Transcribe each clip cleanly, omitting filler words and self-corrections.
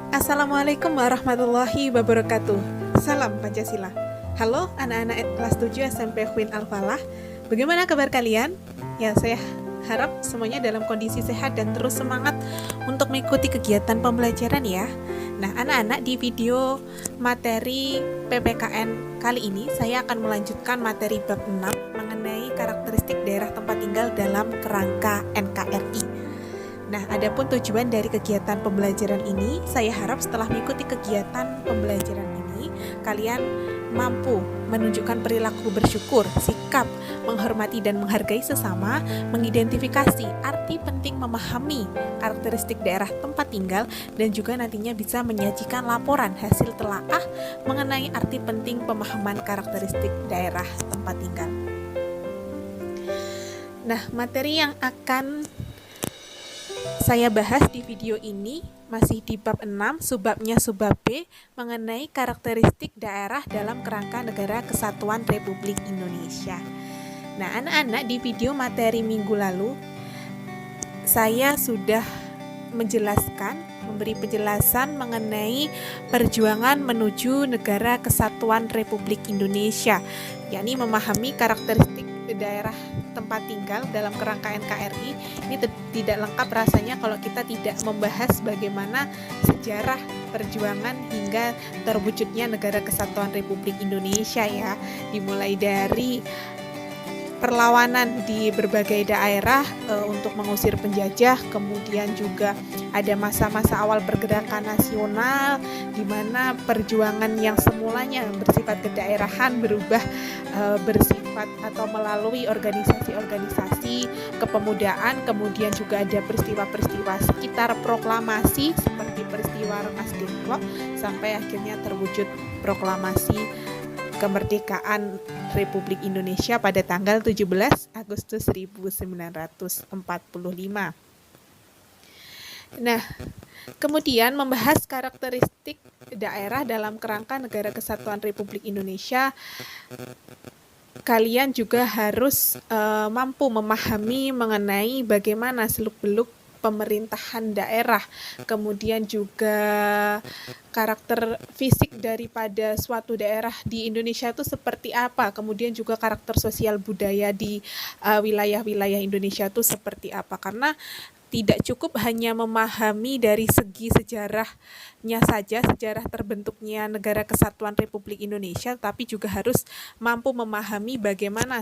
Assalamualaikum warahmatullahi wabarakatuh. Salam Pancasila. Halo anak-anak kelas 7 SMP Queen Al-Falah. Bagaimana kabar kalian? Ya, saya harap semuanya dalam kondisi sehat dan terus semangat untuk mengikuti kegiatan pembelajaran ya. Nah, anak-anak, di video materi PPKN kali ini saya akan melanjutkan materi bab 6 mengenai karakteristik daerah tempat tinggal dalam kerangka NKRI. Nah, adapun tujuan dari kegiatan pembelajaran ini, saya harap setelah mengikuti kegiatan pembelajaran ini, kalian mampu menunjukkan perilaku bersyukur, sikap menghormati dan menghargai sesama, mengidentifikasi arti penting memahami karakteristik daerah tempat tinggal, dan juga nantinya bisa menyajikan laporan hasil telaah mengenai arti penting pemahaman karakteristik daerah tempat tinggal. Nah, materi yang akan saya bahas di video ini masih di bab 6, subbabnya subbab B mengenai karakteristik daerah dalam kerangka negara kesatuan Republik Indonesia. Nah, anak-anak, di video materi minggu lalu saya sudah memberi penjelasan mengenai perjuangan menuju negara kesatuan Republik Indonesia, yakni memahami karakteristik daerah tempat tinggal dalam kerangka NKRI. Ini tidak lengkap rasanya kalau kita tidak membahas bagaimana sejarah perjuangan hingga terwujudnya negara kesatuan Republik Indonesia ya. Dimulai dari perlawanan di berbagai daerah untuk mengusir penjajah, kemudian juga ada masa-masa awal pergerakan nasional di mana perjuangan yang semulanya bersifat kedaerahan berubah bersifat atau melalui organisasi-organisasi kepemudaan, kemudian juga ada peristiwa-peristiwa sekitar proklamasi seperti peristiwa Rengas Dengklok sampai akhirnya terwujud proklamasi kemerdekaan Republik Indonesia pada tanggal 17 Agustus 1945. Nah, kemudian membahas karakteristik daerah dalam kerangka negara kesatuan Republik Indonesia, kalian juga harus mampu memahami mengenai bagaimana seluk-beluk pemerintahan daerah, kemudian juga karakter fisik daripada suatu daerah di Indonesia itu seperti apa, kemudian juga karakter sosial budaya di wilayah-wilayah Indonesia itu seperti apa. Karena tidak cukup hanya memahami dari segi sejarahnya saja, sejarah terbentuknya negara kesatuan Republik Indonesia, tapi juga harus mampu memahami bagaimana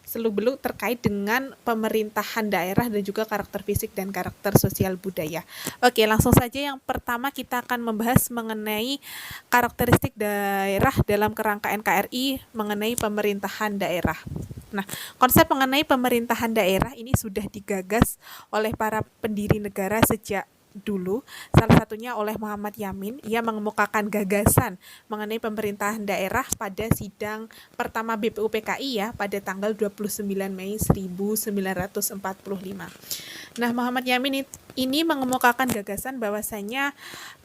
seluk-beluk terkait dengan pemerintahan daerah dan juga karakter fisik dan karakter sosial budaya. Oke, langsung saja yang pertama kita akan membahas mengenai karakteristik daerah dalam kerangka NKRI mengenai pemerintahan daerah. Nah, konsep mengenai pemerintahan daerah ini sudah digagas oleh para pendiri negara sejak dulu, salah satunya oleh Muhammad Yamin. Ia mengemukakan gagasan mengenai pemerintahan daerah pada sidang pertama BPUPKI ya, pada tanggal 29 Mei 1945. Nah, Muhammad Yamin ini mengemukakan gagasan bahwasanya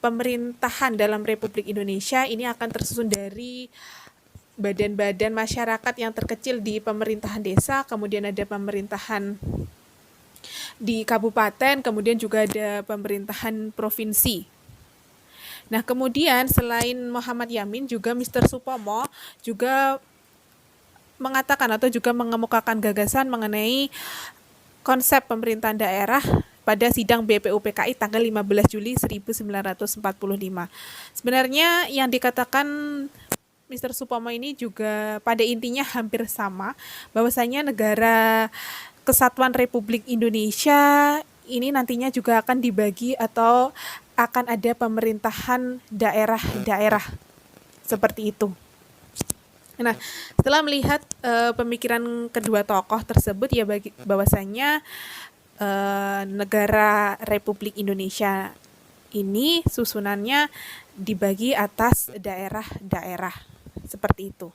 pemerintahan dalam Republik Indonesia ini akan tersusun dari badan-badan masyarakat yang terkecil di pemerintahan desa, kemudian ada pemerintahan di kabupaten, kemudian juga ada pemerintahan provinsi. Nah, kemudian selain Muhammad Yamin, juga Mr. Supomo juga mengatakan atau juga mengemukakan gagasan mengenai konsep pemerintahan daerah pada sidang BPUPKI tanggal 15 Juli 1945. Sebenarnya yang dikatakan Mr. Supomo ini juga pada intinya hampir sama, bahwasanya negara kesatuan Republik Indonesia ini nantinya juga akan dibagi atau akan ada pemerintahan daerah-daerah seperti itu. Nah, setelah melihat pemikiran kedua tokoh tersebut ya, bahwasanya negara Republik Indonesia ini susunannya dibagi atas daerah-daerah seperti itu.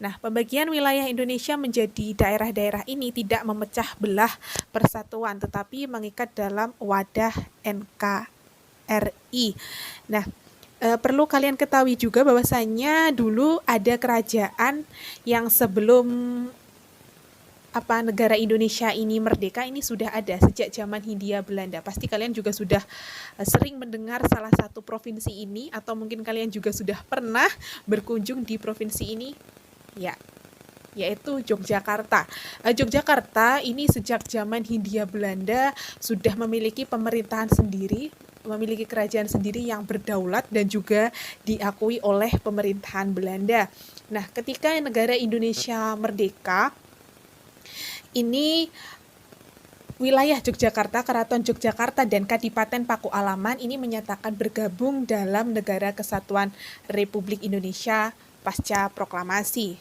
Nah, pembagian wilayah Indonesia menjadi daerah-daerah ini tidak memecah belah persatuan, tetapi mengikat dalam wadah NKRI. Nah, perlu kalian ketahui juga bahwasanya dulu ada kerajaan yang sebelum negara Indonesia ini merdeka ini sudah ada sejak zaman Hindia Belanda. Pasti kalian juga sudah sering mendengar salah satu provinsi ini, atau mungkin kalian juga sudah pernah berkunjung di provinsi ini, ya, yaitu Yogyakarta. Yogyakarta ini sejak zaman Hindia Belanda sudah memiliki pemerintahan sendiri, memiliki kerajaan sendiri yang berdaulat dan juga diakui oleh pemerintahan Belanda. Nah, ketika negara Indonesia merdeka, ini wilayah Yogyakarta, Keraton Yogyakarta dan Kadipaten Pakualaman ini menyatakan bergabung dalam Negara Kesatuan Republik Indonesia pasca proklamasi.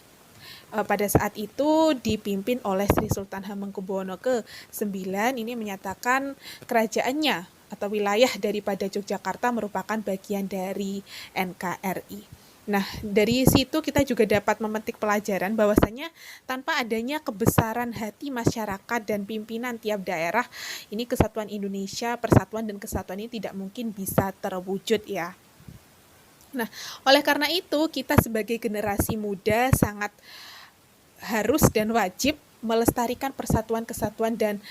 Pada saat itu dipimpin oleh Sri Sultan Hamengkubuwono ke-9 ini menyatakan kerajaannya atau wilayah daripada Yogyakarta merupakan bagian dari NKRI. Nah, dari situ kita juga dapat memetik pelajaran bahwasanya tanpa adanya kebesaran hati masyarakat dan pimpinan tiap daerah, ini kesatuan Indonesia, persatuan dan kesatuan ini tidak mungkin bisa terwujud ya. Nah, oleh karena itu kita sebagai generasi muda sangat harus dan wajib melestarikan persatuan, kesatuan dan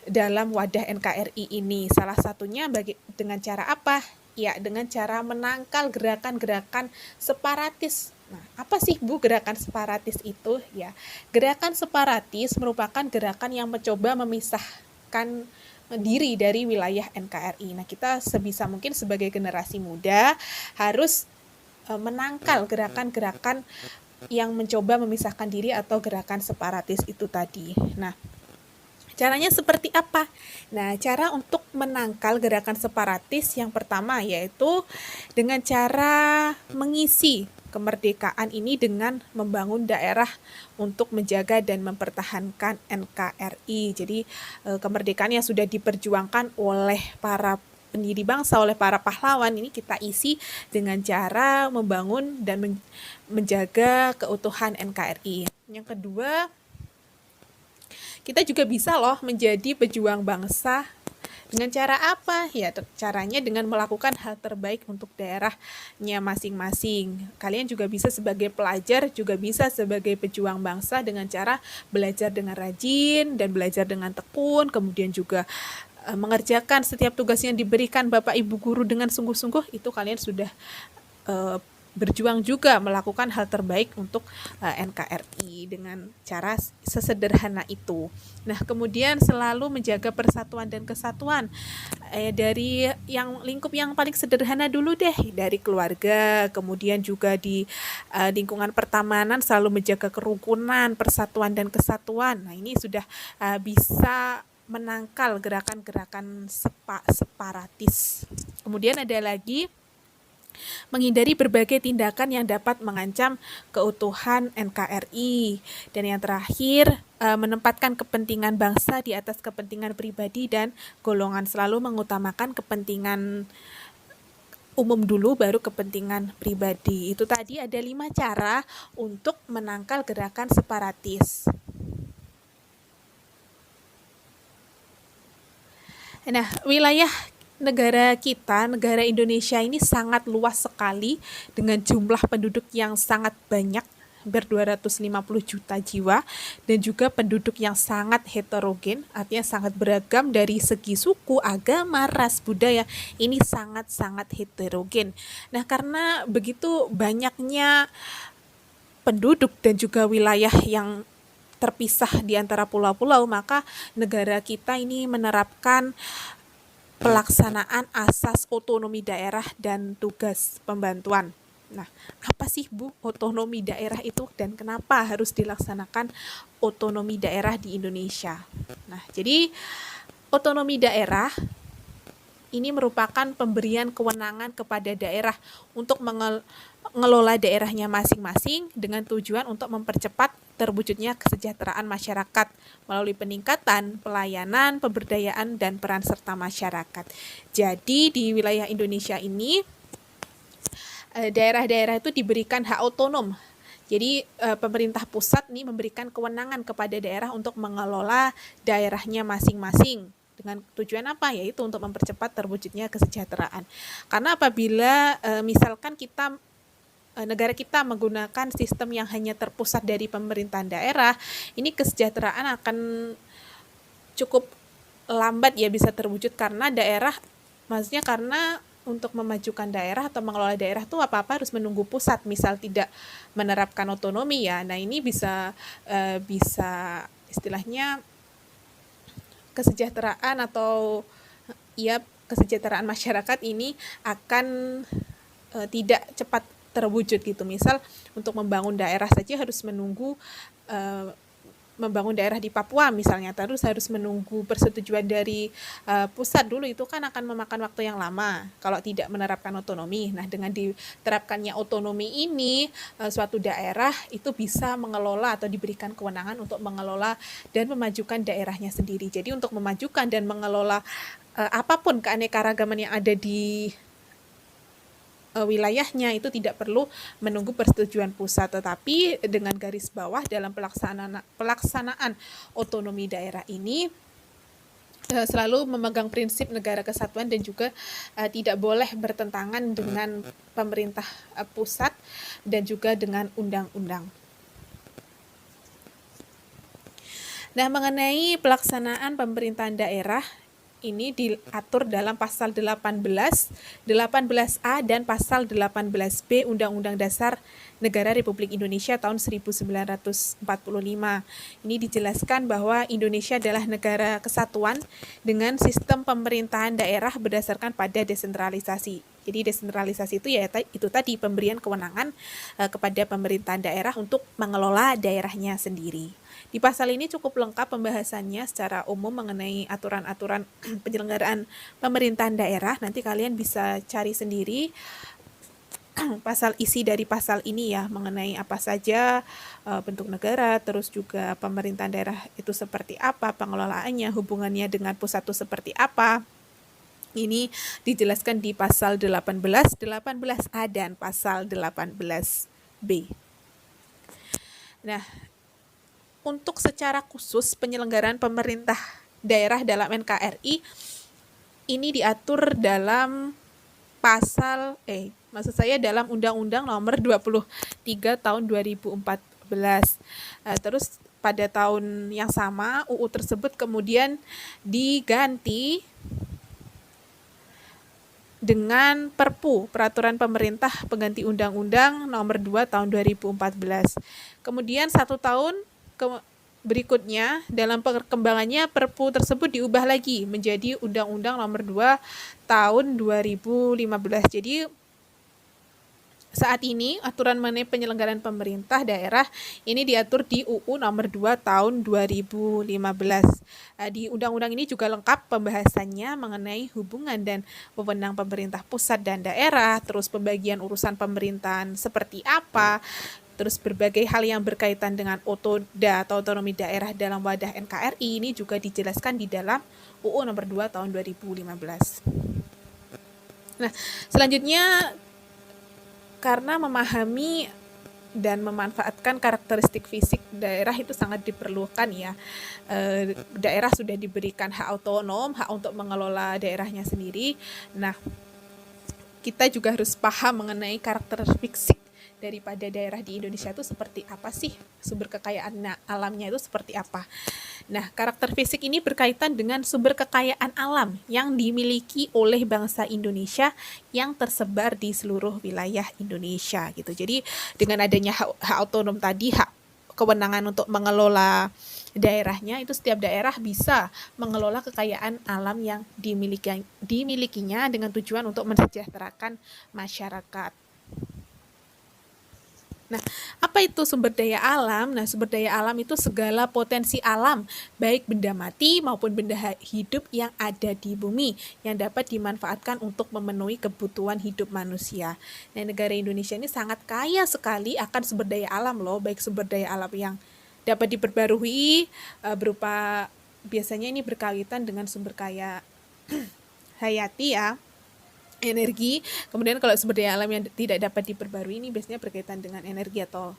dalam wadah NKRI ini. Salah satunya dengan cara apa? Ya, dengan cara menangkal gerakan-gerakan separatis. Nah, apa sih Bu gerakan separatis itu? Ya, gerakan separatis merupakan gerakan yang mencoba memisahkan diri dari wilayah NKRI. Nah, kita sebisa mungkin sebagai generasi muda harus menangkal gerakan-gerakan yang mencoba memisahkan diri atau gerakan separatis itu tadi. Nah, caranya seperti apa? Nah, cara untuk menangkal gerakan separatis yang pertama yaitu dengan cara mengisi kemerdekaan ini dengan membangun daerah untuk menjaga dan mempertahankan NKRI. Jadi, kemerdekaan yang sudah diperjuangkan oleh para pendiri bangsa, oleh para pahlawan ini kita isi dengan cara membangun dan menjaga keutuhan NKRI. Yang kedua, kita juga bisa loh menjadi pejuang bangsa. Dengan cara apa? Ya, caranya dengan melakukan hal terbaik untuk daerahnya masing-masing. Kalian juga bisa sebagai pelajar, juga bisa sebagai pejuang bangsa dengan cara belajar dengan rajin dan belajar dengan tekun, kemudian juga mengerjakan setiap tugas yang diberikan Bapak Ibu guru dengan sungguh-sungguh. Itu kalian sudah berjuang juga melakukan hal terbaik untuk NKRI dengan cara sesederhana itu. Nah, kemudian selalu menjaga persatuan dan kesatuan dari yang lingkup yang paling sederhana dulu deh, dari keluarga, kemudian juga di lingkungan pertemanan selalu menjaga kerukunan, persatuan dan kesatuan. Nah, ini sudah bisa menangkal gerakan-gerakan separatis. Kemudian ada lagi menghindari berbagai tindakan yang dapat mengancam keutuhan NKRI. Dan yang terakhir, menempatkan kepentingan bangsa di atas kepentingan pribadi dan golongan, selalu mengutamakan kepentingan umum dulu baru kepentingan pribadi. Itu tadi ada 5 cara untuk menangkal gerakan separatis. Nah, wilayah negara kita, negara Indonesia ini sangat luas sekali dengan jumlah penduduk yang sangat banyak, hampir 250 juta jiwa, dan juga penduduk yang sangat heterogen, artinya sangat beragam dari segi suku, agama, ras, budaya, ini sangat-sangat heterogen. Nah, karena begitu banyaknya penduduk dan juga wilayah yang terpisah di antara pulau-pulau, maka negara kita ini menerapkan pelaksanaan asas otonomi daerah dan tugas pembantuan. Nah, apa sih Bu otonomi daerah itu dan kenapa harus dilaksanakan otonomi daerah di Indonesia? Nah, jadi otonomi daerah ini merupakan pemberian kewenangan kepada daerah untuk mengelola daerahnya masing-masing dengan tujuan untuk mempercepat terwujudnya kesejahteraan masyarakat melalui peningkatan pelayanan, pemberdayaan, dan peran serta masyarakat. Jadi di wilayah Indonesia ini daerah-daerah itu diberikan hak otonom. Jadi pemerintah pusat nih memberikan kewenangan kepada daerah untuk mengelola daerahnya masing-masing. Dengan tujuan apa? Yaitu untuk mempercepat terwujudnya kesejahteraan. Karena apabila misalkan kita negara kita menggunakan sistem yang hanya terpusat dari pemerintahan daerah, ini kesejahteraan akan cukup lambat ya bisa terwujud, karena karena untuk memajukan daerah atau mengelola daerah tuh apa-apa harus menunggu pusat, misal tidak menerapkan otonomi ya. Nah, ini bisa istilahnya kesejahteraan atau ya kesejahteraan masyarakat ini akan tidak cepat terwujud gitu. Misal untuk membangun daerah saja harus menunggu membangun daerah di Papua misalnya, terus harus menunggu persetujuan dari pusat dulu, itu kan akan memakan waktu yang lama kalau tidak menerapkan otonomi. Nah, dengan diterapkannya otonomi ini, suatu daerah itu bisa mengelola atau diberikan kewenangan untuk mengelola dan memajukan daerahnya sendiri. Jadi untuk memajukan dan mengelola apapun keanekaragaman yang ada di wilayahnya itu tidak perlu menunggu persetujuan pusat, tetapi dengan garis bawah dalam pelaksanaan otonomi daerah ini selalu memegang prinsip negara kesatuan dan juga tidak boleh bertentangan dengan pemerintah pusat dan juga dengan undang-undang. Nah, mengenai pelaksanaan pemerintahan daerah ini diatur dalam pasal 18A dan pasal 18B Undang-Undang Dasar Negara Republik Indonesia tahun 1945. Ini dijelaskan bahwa Indonesia adalah negara kesatuan dengan sistem pemerintahan daerah berdasarkan pada desentralisasi. Jadi desentralisasi itu ya itu tadi, pemberian kewenangan kepada pemerintahan daerah untuk mengelola daerahnya sendiri. Di pasal ini cukup lengkap pembahasannya secara umum mengenai aturan-aturan penyelenggaraan pemerintahan daerah. Nanti kalian bisa cari sendiri isi dari pasal ini ya, mengenai apa saja bentuk negara, terus juga pemerintahan daerah itu seperti apa, pengelolaannya, hubungannya dengan pusat itu seperti apa. Ini dijelaskan di pasal 18A dan pasal 18B. Nah, untuk secara khusus penyelenggaraan pemerintah daerah dalam NKRI ini diatur dalam dalam Undang-Undang Nomor 23 Tahun 2014. Terus pada tahun yang sama UU tersebut kemudian diganti dengan Perpu, Peraturan Pemerintah Pengganti Undang-Undang Nomor 2 Tahun 2014. Kemudian 1 tahun berikutnya dalam perkembangannya Perpu tersebut diubah lagi menjadi Undang-Undang Nomor 2 Tahun 2015. Jadi saat ini aturan mengenai penyelenggaraan pemerintah daerah ini diatur di UU Nomor 2 Tahun 2015. Di undang-undang ini juga lengkap pembahasannya mengenai hubungan dan wewenang pemerintah pusat dan daerah, terus pembagian urusan pemerintahan seperti apa, terus berbagai hal yang berkaitan dengan otoda atau otonomi daerah dalam wadah NKRI ini juga dijelaskan di dalam UU Nomor 2 Tahun 2015. Nah, selanjutnya karena memahami dan memanfaatkan karakteristik fisik daerah itu sangat diperlukan ya. Daerah sudah diberikan hak otonom, hak untuk mengelola daerahnya sendiri. Nah, kita juga harus paham mengenai karakter fisik daripada daerah di Indonesia itu seperti apa sih, sumber kekayaan alamnya itu seperti apa. Nah, karakter fisik ini berkaitan dengan sumber kekayaan alam yang dimiliki oleh bangsa Indonesia yang tersebar di seluruh wilayah Indonesia gitu. Jadi dengan adanya hak otonom tadi, hak kewenangan untuk mengelola daerahnya, itu setiap daerah bisa mengelola kekayaan alam yang dimilikinya dengan tujuan untuk mensejahterakan masyarakat. Nah, apa itu sumber daya alam? Nah, sumber daya alam itu segala potensi alam, baik benda mati maupun benda hidup yang ada di bumi, yang dapat dimanfaatkan untuk memenuhi kebutuhan hidup manusia. Nah, negara Indonesia ini sangat kaya sekali akan sumber daya alam loh, baik sumber daya alam yang dapat diperbarui berupa, biasanya ini berkaitan dengan sumber kaya hayati ya, energi. Kemudian kalau sumber daya alam yang tidak dapat diperbarui ini biasanya berkaitan dengan energi atau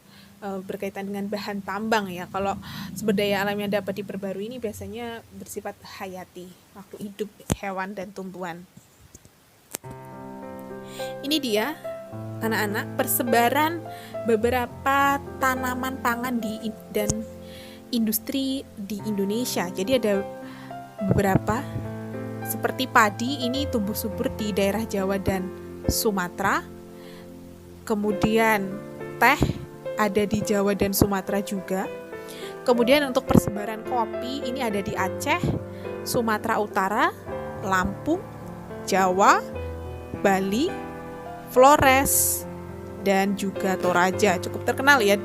berkaitan dengan bahan tambang ya. Kalau sumber daya alam yang dapat diperbarui ini biasanya bersifat hayati, makhluk hidup, hewan dan tumbuhan. Ini dia anak-anak, persebaran beberapa tanaman pangan dan industri di Indonesia. Jadi ada beberapa seperti padi, ini tumbuh subur di daerah Jawa dan Sumatera. Kemudian teh ada di Jawa dan Sumatera juga. Kemudian untuk persebaran kopi ini ada di Aceh, Sumatera Utara, Lampung, Jawa, Bali, Flores, dan juga Toraja. Cukup terkenal ya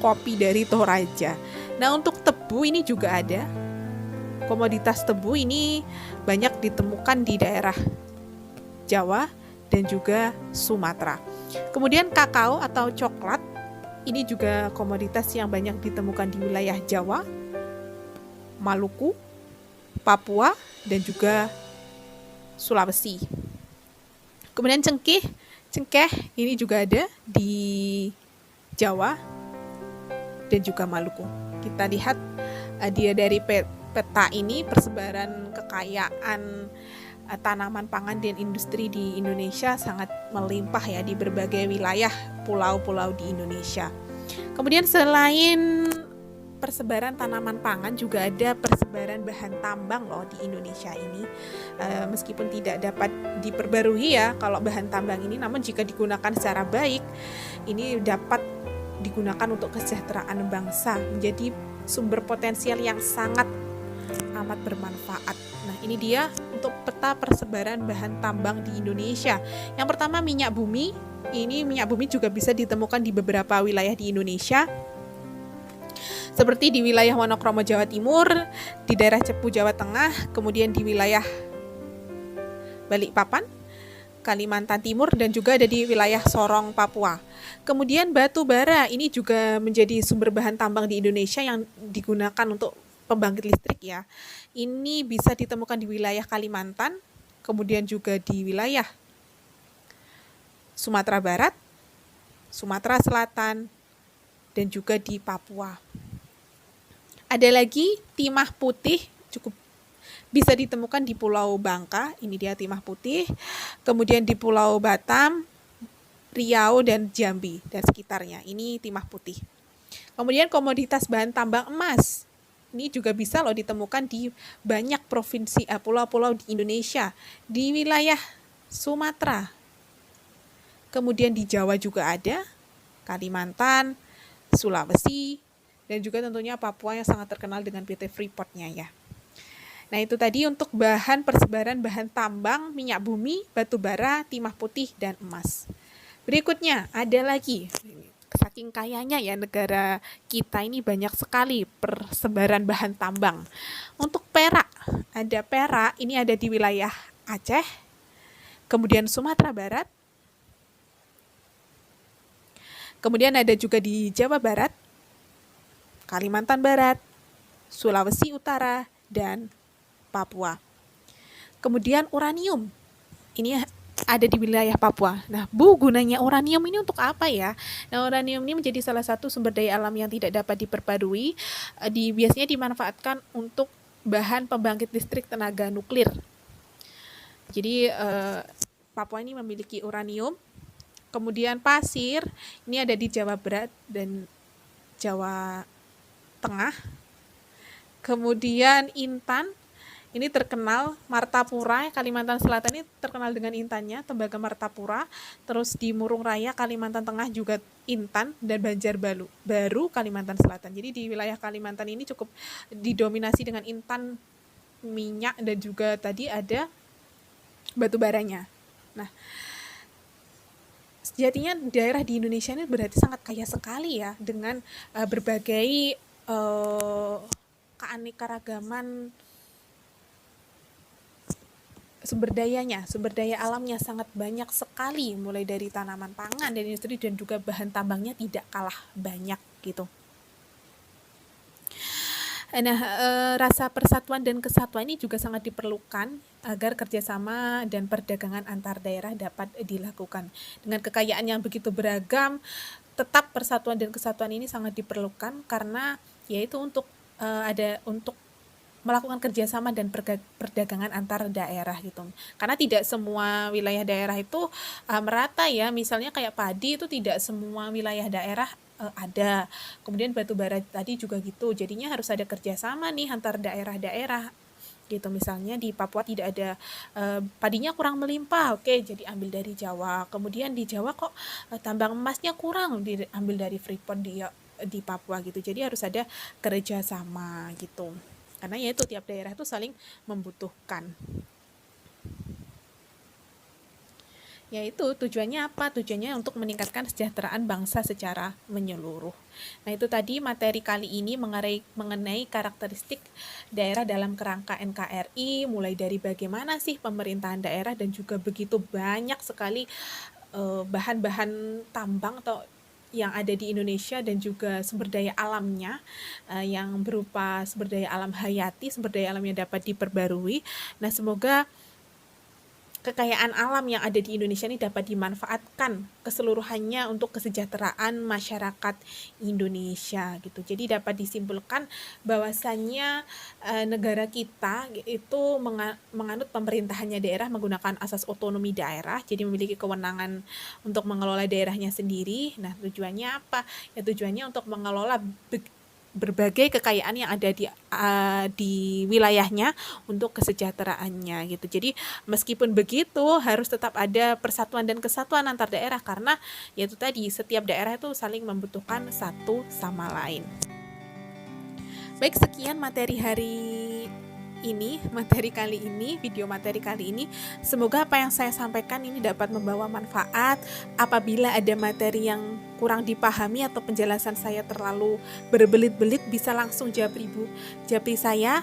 kopi dari Toraja. Nah, untuk tebu ini juga ada. Komoditas tebu ini banyak ditemukan di daerah Jawa dan juga Sumatera. Kemudian kakao atau coklat ini juga komoditas yang banyak ditemukan di wilayah Jawa, Maluku, Papua, dan juga Sulawesi. Kemudian cengkeh ini juga ada di Jawa dan juga Maluku. Kita lihat dia dari peta ini persebaran kekayaan tanaman pangan dan industri di Indonesia sangat melimpah ya di berbagai wilayah pulau-pulau di Indonesia. Kemudian selain persebaran tanaman pangan juga ada persebaran bahan tambang loh di Indonesia ini. Meskipun tidak dapat diperbarui ya kalau bahan tambang ini, namun jika digunakan secara baik ini dapat digunakan untuk kesejahteraan bangsa, menjadi sumber potensial yang sangat amat bermanfaat. Nah, ini dia untuk peta persebaran bahan tambang di Indonesia. Yang pertama minyak bumi. Ini minyak bumi juga bisa ditemukan di beberapa wilayah di Indonesia. Seperti di wilayah Wonokromo Jawa Timur, di daerah Cepu Jawa Tengah, kemudian di wilayah Balikpapan, Kalimantan Timur, dan juga ada di wilayah Sorong, Papua. Kemudian batu bara ini juga menjadi sumber bahan tambang di Indonesia yang digunakan untuk pembangkit listrik ya. Ini bisa ditemukan di wilayah Kalimantan, kemudian juga di wilayah Sumatera Barat, Sumatera Selatan, dan juga di Papua. Ada lagi timah putih, cukup bisa ditemukan di Pulau Bangka, ini dia timah putih. Kemudian di Pulau Batam, Riau, dan Jambi dan sekitarnya, ini timah putih. Kemudian komoditas bahan tambang emas, ini juga bisa loh ditemukan di banyak provinsi, pulau-pulau di Indonesia, di wilayah Sumatera. Kemudian di Jawa juga ada, Kalimantan, Sulawesi, dan juga tentunya Papua yang sangat terkenal dengan PT Freeport-nya ya. Nah, itu tadi untuk bahan persebaran bahan tambang, minyak bumi, batu bara, timah putih, dan emas. Berikutnya ada lagi, saking kayanya ya negara kita ini banyak sekali persebaran bahan tambang. Untuk perak, ada perak, ini ada di wilayah Aceh, kemudian Sumatera Barat, kemudian ada juga di Jawa Barat, Kalimantan Barat, Sulawesi Utara, dan Papua. Kemudian uranium, ini ada di wilayah Papua. Nah, gunanya uranium ini untuk apa ya? Nah, uranium ini menjadi salah satu sumber daya alam yang tidak dapat diperbarui. Biasanya dimanfaatkan untuk bahan pembangkit listrik tenaga nuklir. Jadi, Papua ini memiliki uranium. Kemudian pasir, ini ada di Jawa Barat dan Jawa Tengah. Kemudian intan, ini terkenal, Martapura, Kalimantan Selatan ini terkenal dengan intannya, tembaga Martapura. Terus di Murung Raya, Kalimantan Tengah juga intan, dan Banjarbaru, Kalimantan Selatan. Jadi di wilayah Kalimantan ini cukup didominasi dengan intan, minyak, dan juga tadi ada batu baranya. Nah, sejatinya daerah di Indonesia ini berarti sangat kaya sekali ya, dengan berbagai keanekaragaman sumber daya alamnya sangat banyak sekali, mulai dari tanaman pangan dan industri dan juga bahan tambangnya tidak kalah banyak gitu. Nah, rasa persatuan dan kesatuan ini juga sangat diperlukan agar kerjasama dan perdagangan antar daerah dapat dilakukan. Dengan kekayaan yang begitu beragam, tetap persatuan dan kesatuan ini sangat diperlukan karena yaitu untuk melakukan kerjasama dan perdagangan antar daerah gitu. Karena tidak semua wilayah daerah itu merata ya. Misalnya kayak padi itu tidak semua wilayah daerah ada. Kemudian batu bara tadi juga gitu. Jadinya harus ada kerjasama nih antar daerah-daerah gitu. Misalnya di Papua tidak ada padinya kurang melimpah, oke, jadi ambil dari Jawa. Kemudian di Jawa kok tambang emasnya kurang, diambil dari Freeport di Papua gitu. Jadi harus ada kerjasama gitu. Karena ya itu tiap daerah itu saling membutuhkan. Yaitu tujuannya apa? Tujuannya untuk meningkatkan kesejahteraan bangsa secara menyeluruh. Nah, itu tadi materi kali ini mengenai karakteristik daerah dalam kerangka NKRI, mulai dari bagaimana sih pemerintahan daerah dan juga begitu banyak sekali bahan-bahan tambang atau yang ada di Indonesia dan juga sumber daya alamnya yang berupa sumber daya alam hayati, sumber daya alam yang dapat diperbarui. Nah, semoga kekayaan alam yang ada di Indonesia ini dapat dimanfaatkan keseluruhannya untuk kesejahteraan masyarakat Indonesia gitu. Jadi dapat disimpulkan bahwasannya negara kita itu menganut pemerintahannya daerah menggunakan asas otonomi daerah, jadi memiliki kewenangan untuk mengelola daerahnya sendiri. Nah, tujuannya apa? Ya tujuannya untuk mengelola berbagai kekayaan yang ada di wilayahnya untuk kesejahteraannya gitu. Jadi meskipun begitu harus tetap ada persatuan dan kesatuan antar daerah karena yaitu tadi setiap daerah itu saling membutuhkan satu sama lain. Baik, sekian materi kali ini, video materi kali ini. Semoga apa yang saya sampaikan ini dapat membawa manfaat. Apabila ada materi yang kurang dipahami atau penjelasan saya terlalu berbelit-belit, bisa langsung japri saya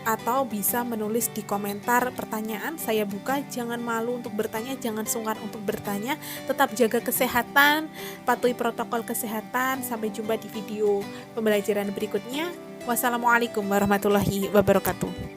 atau bisa menulis di komentar pertanyaan. Saya buka, jangan malu untuk bertanya, jangan sungkan untuk bertanya. Tetap jaga kesehatan, patuhi protokol kesehatan. Sampai jumpa di video pembelajaran berikutnya. Wassalamualaikum warahmatullahi wabarakatuh.